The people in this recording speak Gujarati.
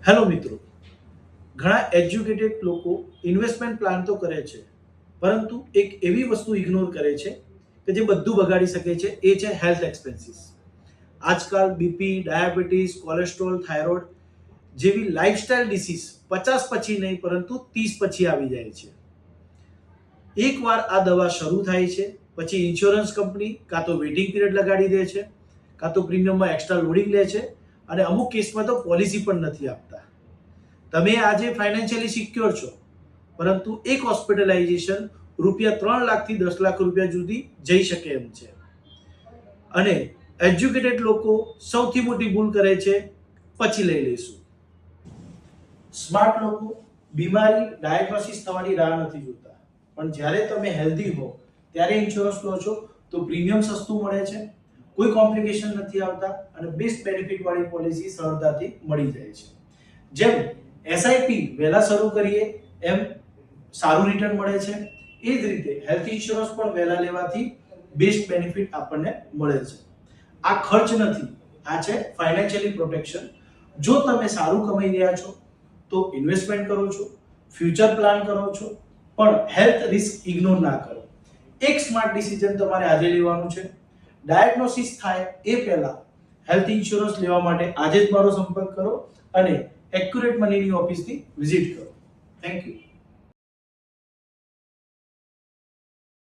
હેલો મિત્રો, ઘણા એજ્યુકેટેડ લોકો ઇન્વેસ્ટમેન્ટ પ્લાન તો કરે છે, પરંતુ એક એવી વસ્તુ ઇગ્નોર કરે છે કે જે બધું બગાડી શકે છે. એ છે હેલ્થ એક્સપેન્સીસ. આજકાલ બીપી, ડાયાબિટીસ, કોલેસ્ટ્રોલ, થાઇરોઇડ જેવી લાઇફસ્ટાઇલ ડિસીઝ 50 પછી નહીં પરંતુ 30 પછી આવી જાય છે. એકવાર આ દવા શરૂ થાય છે પછી ઇન્સ્યોરન્સ કંપની કાં તો વેઇટિંગ પીરિયડ લગાડી દે છે, કાં તો પ્રીમિયમમાં એક્સ્ટ્રા લોડિંગ લે છે, અને અમુક કેસમાં તો પોલિસી પણ નથી આપતા. તમે આજે ફાઇનાન્શિયલી સિક્યોર છો, પરંતુ એક હોસ્પિટલાઇઝેશન ₹3 લાખથી 10 લાખ રૂપિયા સુધી જઈ શકે એમ છે. અને એજ્યુકેટેડ લોકો સૌથી મોટી ભૂલ કરે છે, પછી લઈ લઈશું. સ્માર્ટ લોકો બીમારી ડાયગ્નોસિસ થવાની રાહ નથી જોતા, પણ જ્યારે તમે હેલ્ધી હો ત્યારે ઇન્સ્યોરન્સ લો છો તો પ્રીમિયમ સસ્તું મળે છે, કોઈ કોમ્પ્લિકેશન નથી આવતા અને બેસ્ટ બેનિફિટ વાળી પોલિસી સરળતાથી મળી જાય છે. જેમ એસઆઈપી વહેલા શરૂ કરીએ એમ સારું રિટર્ન મળે છે, એ જ રીતે હેલ્થ ઇન્સ્યોરન્સ પણ વહેલા લેવાથી બેસ્ટ બેનિફિટ આપણને મળે છે. આ ખર્ચ નથી, આ છે ફાઇનાન્શિયલી પ્રોટેક્શન. જો તમે સારું કમાઈ રહ્યા છો તો ઇન્વેસ્ટમેન્ટ કરો છો, ફ્યુચર પ્લાન કરો છો, પણ હેલ્થ રિસ્ક ઇગ્નોર ના કરો. એક સ્માર્ટ ડિસિઝન તમારે આજે લેવાનું છે. ડાયગ્નોસિસ થાય એ પહેલા હેલ્થ ઇન્સ્યોરન્સ લેવા માટે આજે જ મારો સંપર્ક કરો અને એક્યુરેટ મનીની ઓફિસથી વિઝિટ કરો. Thank you.